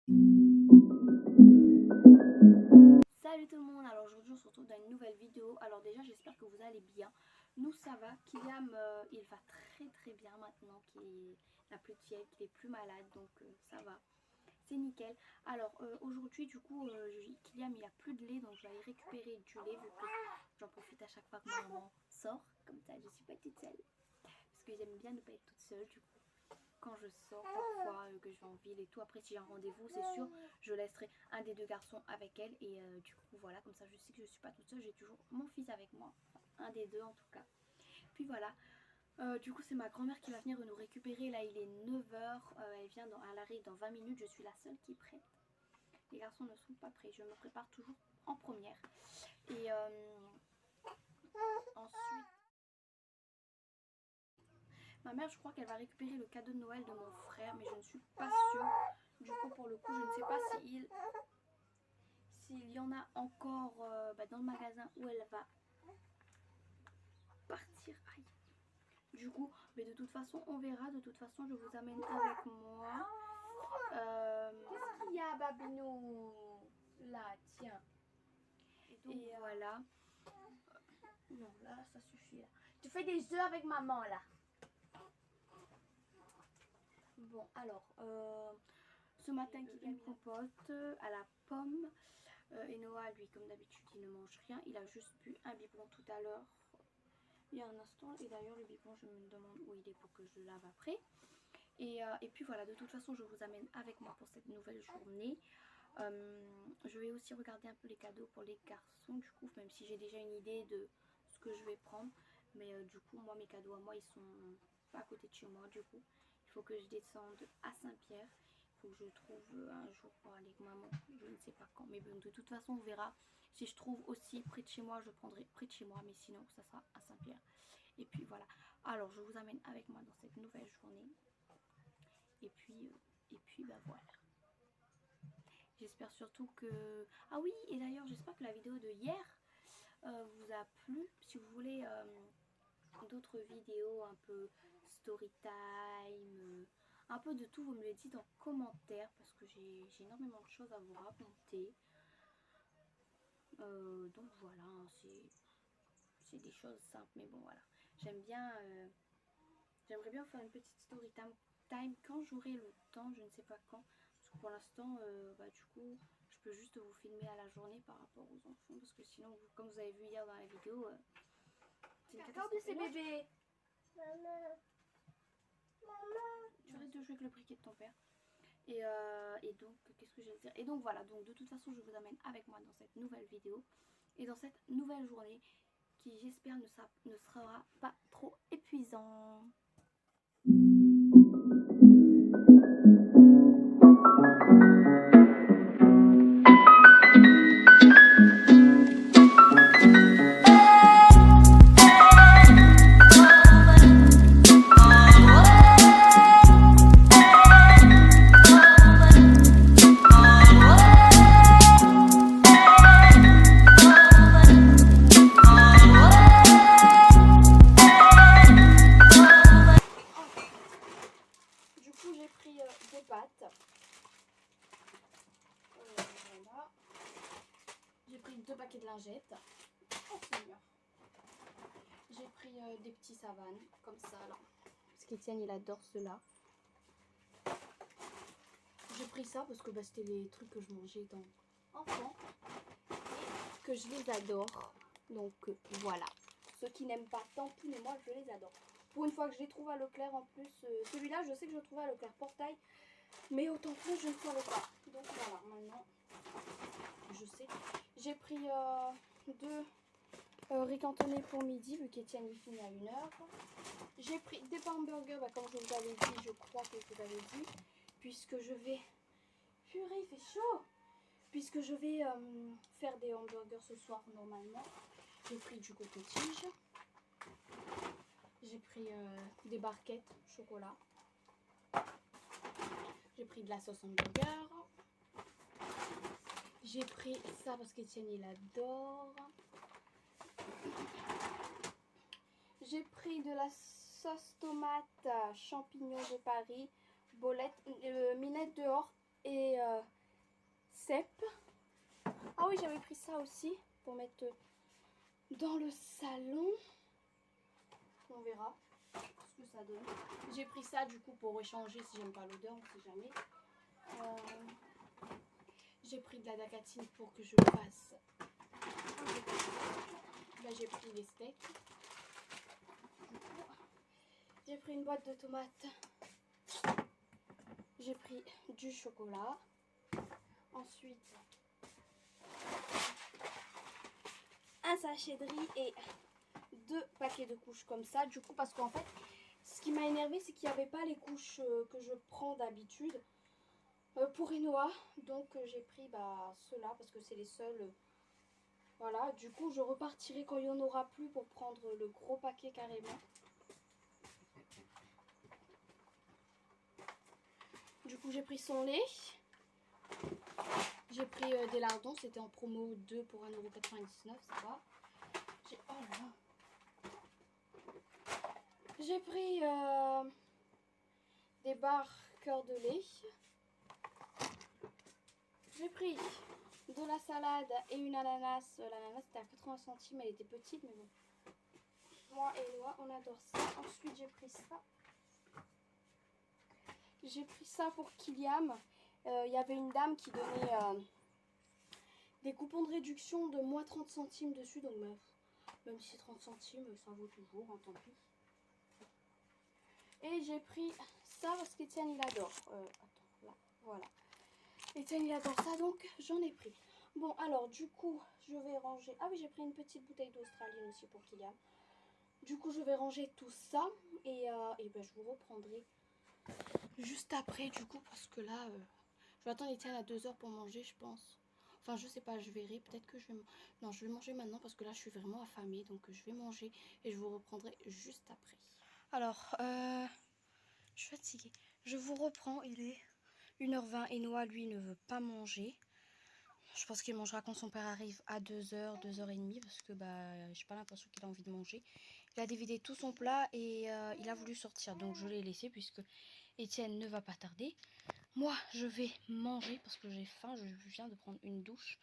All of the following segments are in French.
Salut tout le monde, alors aujourd'hui on se retrouve dans une nouvelle vidéo. Alors déjà j'espère que vous allez bien. Nous ça va, Kyliam il va très bien maintenant qu'il n'a plus de fièvre, qu'il est plus malade, donc ça va, c'est nickel. Alors aujourd'hui du coup Kyliam il a plus de lait, donc je vais aller récupérer du lait vu que j'en profite à chaque fois que ma maman sort, comme ça je suis pas toute seule. Parce que j'aime bien ne pas être toute seule du coup. Quand je sors parfois, que je vais en ville et tout, après si j'ai un rendez-vous c'est sûr je laisserai un des deux garçons avec elle et du coup voilà, comme ça je sais que je suis pas toute seule, j'ai toujours mon fils avec moi, enfin, un des deux en tout cas. Puis voilà, du coup c'est ma grand-mère qui va venir nous récupérer, là il est 9h, elle arrive dans 20 minutes, je suis la seule qui est prête. Les garçons ne sont pas prêts, je me prépare toujours en première. Et ensuite ma mère, je crois qu'elle va récupérer le cadeau de Noël de mon frère, mais je ne suis pas sûre. Du coup, pour le coup, je ne sais pas s'il y en a encore dans le magasin où elle va partir. Aïe. Du coup, mais de toute façon, on verra. De toute façon, je vous amène avec moi. Qu'est-ce qu'il y a, Babinou? Là, tiens. Et voilà. Non, là, ça suffit. Là. Tu fais des œufs avec maman, là. Bon, alors, ce matin, Kyliam me compote à la pomme. Et Noah, lui, comme d'habitude, il ne mange rien. Il a juste bu un biberon tout à l'heure, il y a un instant. Et d'ailleurs, le biberon, je me demande où il est pour que je le lave après. Et puis voilà, de toute façon, je vous amène avec moi pour cette nouvelle journée. Je vais aussi regarder un peu les cadeaux pour les garçons, du coup, même si j'ai déjà une idée de ce que je vais prendre. Mais du coup, moi, mes cadeaux à moi, ils sont pas à côté de chez moi, du coup. Il faut que je descende à Saint-Pierre. Il faut que je trouve un jour pour aller avec maman. Je ne sais pas quand. Mais bon, de toute façon, on verra. Si je trouve aussi près de chez moi, je prendrai près de chez moi. Mais sinon, ça sera à Saint-Pierre. Et puis voilà. Alors, je vous amène avec moi dans cette nouvelle journée. Et puis bah voilà. J'espère surtout que... Ah oui, et d'ailleurs, j'espère que la vidéo de hier vous a plu. Si vous voulez d'autres vidéos un peu story time, un peu de tout, vous me le dites en commentaire parce que j'ai énormément de choses à vous raconter. Donc voilà, hein, c'est des choses simples, mais bon voilà. J'aimerais bien faire une petite story time quand j'aurai le temps, je ne sais pas quand. Parce que pour l'instant, du coup, je peux juste vous filmer à la journée par rapport aux enfants. Parce que sinon, comme vous avez vu hier dans la vidéo, c'est une catastrophe. Ces bébés. Maman. Tu arrêtes de jouer avec le briquet de ton père. Et donc, qu'est-ce que je vais dire? Et donc voilà, donc de toute façon, je vous amène avec moi dans cette nouvelle vidéo. Et dans cette nouvelle journée qui, j'espère, ne sera pas trop épuisant. Des pâtes. Voilà. J'ai pris 2 paquets de lingettes. Oh, j'ai pris des petits savanes comme ça là. Parce qu'Étienne il adore ceux-là. J'ai pris ça parce que c'était les trucs que je mangeais étant enfant et que je les adore. Donc voilà. Ceux qui n'aiment pas, tant pis, mais moi je les adore. Pour une fois que je les trouve à Leclerc en plus, celui-là je sais que je le trouvais à Leclerc Portail. Mais autant que je ne savais pas. Donc voilà, maintenant, je sais. J'ai pris 2 riz cantonais pour midi, vu qu'Étienne il finit à 1h. J'ai pris des pains hamburgers, comme je vous avais dit, je crois que je vous avais dit. Puisque je vais... Purée, il fait chaud. Puisque je vais faire des hamburgers ce soir, normalement. J'ai pris du coton-tige. J'ai pris des barquettes chocolat. J'ai pris de la sauce hamburger. J'ai pris ça parce qu'Étienne il adore. J'ai pris de la sauce tomate champignons de Paris, bolette, minette dehors et cèpe. Ah oui, j'avais pris ça aussi pour mettre dans le salon. On verra ce que ça donne. J'ai pris ça du coup pour échanger si j'aime pas l'odeur, on sait jamais. J'ai pris de la dacatine pour que je fasse. Là j'ai pris les steaks. J'ai pris une boîte de tomates. J'ai pris du chocolat. Ensuite, un sachet de riz et 2 paquets de couches comme ça. Du coup, parce qu'en fait, ce qui m'a énervé, c'est qu'il n'y avait pas les couches que je prends d'habitude pour Enoa. Donc, j'ai pris ceux-là parce que c'est les seuls. Voilà, du coup, je repartirai quand il n'y en aura plus pour prendre le gros paquet carrément. Du coup, j'ai pris son lait. J'ai pris des lardons, c'était en promo 2 pour 1,99 €, ça va. Oh là là. J'ai pris des barres cœur de lait. J'ai pris de la salade et une ananas. L'ananas c'était à 80 centimes, elle était petite, mais bon. Moi et Noah, on adore ça. Ensuite, j'ai pris ça. J'ai pris ça pour Kyliam. Il y avait une dame qui donnait des coupons de réduction de moins 30 centimes dessus. Donc, même si c'est 30 centimes, ça vaut toujours, hein, tant pis. Et j'ai pris ça parce qu'Etienne il adore. Attends, là, voilà. Etienne il adore ça, donc j'en ai pris. Bon, alors du coup, je vais ranger. Ah oui, j'ai pris une petite bouteille d'Australine aussi pour Kylian. Du coup, je vais ranger tout ça et je vous reprendrai juste après, du coup, parce que là, je vais attendre Etienne à 2 h pour manger, je pense. Enfin, je sais pas, je verrai. Peut-être que je vais... Non, je vais manger maintenant parce que là, je suis vraiment affamée. Donc, je vais manger et je vous reprendrai juste après. Alors, je suis fatiguée. Je vous reprends, il est 1 h 20 et Noah, lui, ne veut pas manger. Je pense qu'il mangera quand son père arrive à 2 h, 2 h 30 parce que j'ai pas l'impression qu'il a envie de manger. Il a dévidé tout son plat et il a voulu sortir. Donc, je l'ai laissé puisque Etienne ne va pas tarder. Moi, je vais manger parce que j'ai faim. Je viens de prendre une douche.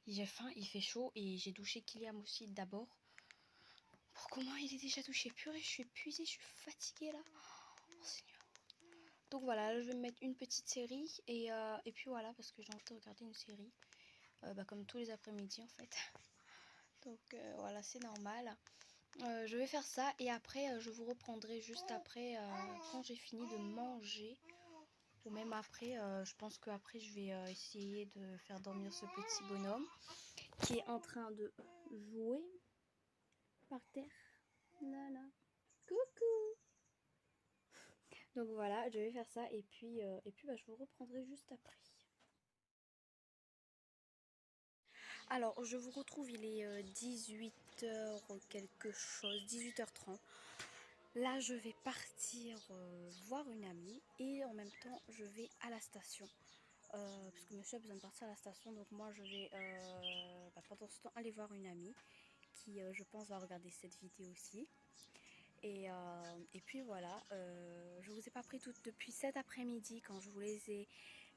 J'ai faim, il fait chaud et j'ai douché Kyliam aussi d'abord. Pour comment il est déjà douché? Purée, je suis épuisée, je suis fatiguée là. Oh Seigneur. Donc voilà, là, je vais me mettre une petite série et puis voilà, parce que j'ai envie de regarder une série. Comme tous les après-midi en fait. Donc voilà, c'est normal. Je vais faire ça et après je vous reprendrai juste après quand j'ai fini de manger. Ou même après, je pense qu'après je vais essayer de faire dormir ce petit bonhomme qui est en train de jouer par terre. Là là. Coucou. Donc voilà, je vais faire ça et puis je vous reprendrai juste après. Alors je vous retrouve, il est 18 h quelque chose, 18 h 30. Là je vais partir voir une amie et en même temps je vais à la station. Parce que monsieur a besoin de partir à la station, donc moi je vais pendant ce temps aller voir une amie qui je pense va regarder cette vidéo aussi. Et puis voilà, je vous ai pas pris tout depuis cet après-midi quand je vous les ai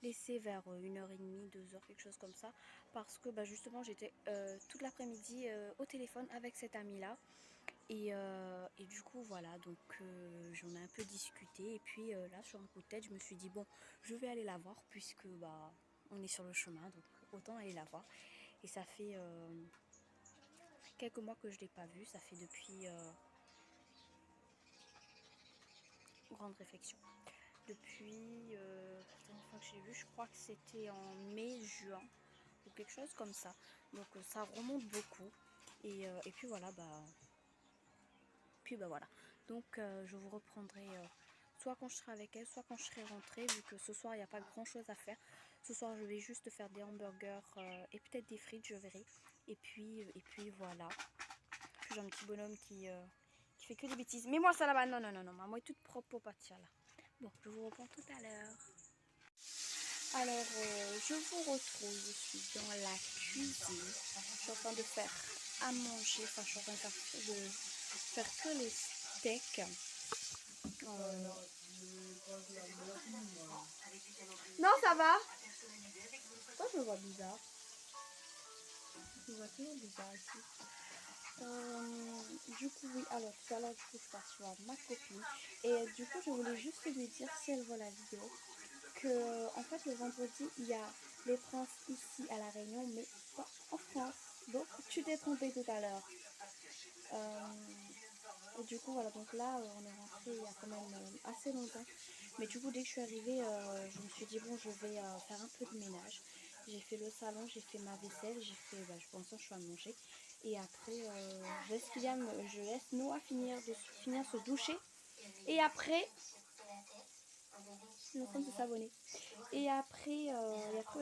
laissés vers 1 h 30, 2 h, quelque chose comme ça. Parce que justement j'étais toute l'après-midi au téléphone avec cette amie là. Et du coup voilà, donc j'en ai un peu discuté. Et puis là sur un coup de tête je me suis dit bon, je vais aller la voir puisque on est sur le chemin, donc autant aller la voir. Et ça fait quelques mois que je l'ai pas vue, ça fait depuis... grande réflexion. Depuis la dernière fois que j'ai vu, je crois que c'était en mai, juin ou quelque chose comme ça. Donc ça remonte beaucoup. Et puis voilà, voilà. Donc je vous reprendrai soit quand je serai avec elle, soit quand je serai rentrée, vu que ce soir il n'y a pas grand chose à faire. Ce soir je vais juste faire des hamburgers et peut-être des frites, je verrai. Et puis voilà. Puis j'ai un petit bonhomme qui fait que des bêtises. Mais moi ça là-bas, non, maman est toute propre au pâtir là. Bon, je vous reprends tout à l'heure. Alors, je vous retrouve, je suis dans la cuisine. Je suis en train de faire à manger, enfin je suis en train de faire que les steaks. Non, ça va. Toi, je me vois bizarre. Je me vois toujours bizarre ici. Du coup, oui, alors tout à l'heure, du coup, je passe voir ma copine. Et du coup, je voulais juste lui dire, si elle voit la vidéo, que en fait, le vendredi, il y a les princes ici à La Réunion, mais pas en France. Donc, tu t'es trompée tout à l'heure. Et du coup, voilà, donc là, on est rentré il y a quand même assez longtemps. Mais du coup, dès que je suis arrivée, je me suis dit, bon, je vais faire un peu de ménage. J'ai fait le salon, j'ai fait ma vaisselle, j'ai fait, pour l'instant, je suis à manger. Et après, je laisse Noah finir se doucher. Et après, il est en train de s'abonner. Et après,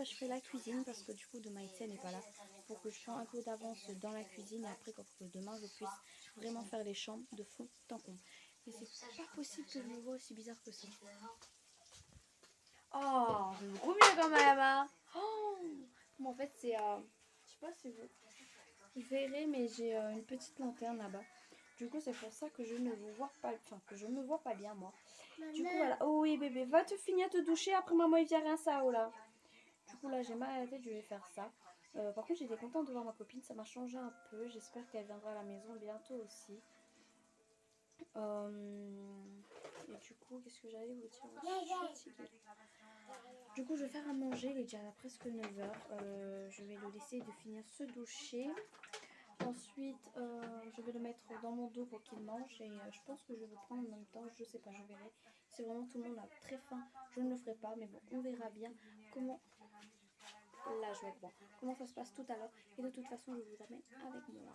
je fais la cuisine parce que du coup, demain, Étienne n'est pas là. Pour que je prenne un peu d'avance dans la cuisine. Et après, pour que demain, je puisse vraiment faire les chambres de fond en comble. Mais c'est pas possible que je me vois aussi bizarre que ça. Oh, c'est beaucoup mieux quand même, hein. Oh, bon, en fait, c'est... je sais pas si vous verrez, mais j'ai une petite lanterne là-bas. Du coup, c'est pour ça que je ne vous vois pas... Enfin, que je me vois pas bien, moi. Du coup, voilà. Oh oui, bébé, va te finir te doucher. Après, maman, il vient rien ça, oh là. Du coup, là, j'ai mal à la tête, je vais faire ça. Par contre, j'étais contente de voir ma copine. Ça m'a changé un peu. J'espère qu'elle viendra à la maison bientôt aussi. Et du coup, qu'est-ce que j'allais vous dire? Je suis fatiguée. Du coup, je vais faire à manger. Il est déjà presque 9h. Je vais le laisser de finir se doucher. Ensuite, je vais le mettre dans mon dos pour qu'il mange. Et je pense que je vais le prendre en même temps. Je sais pas, je verrai. Si vraiment tout le monde a très faim, je ne le ferai pas. Mais bon, on verra bien comment... Là, je vais voir comment ça se passe tout à l'heure. Et de toute façon, je vous amène avec moi.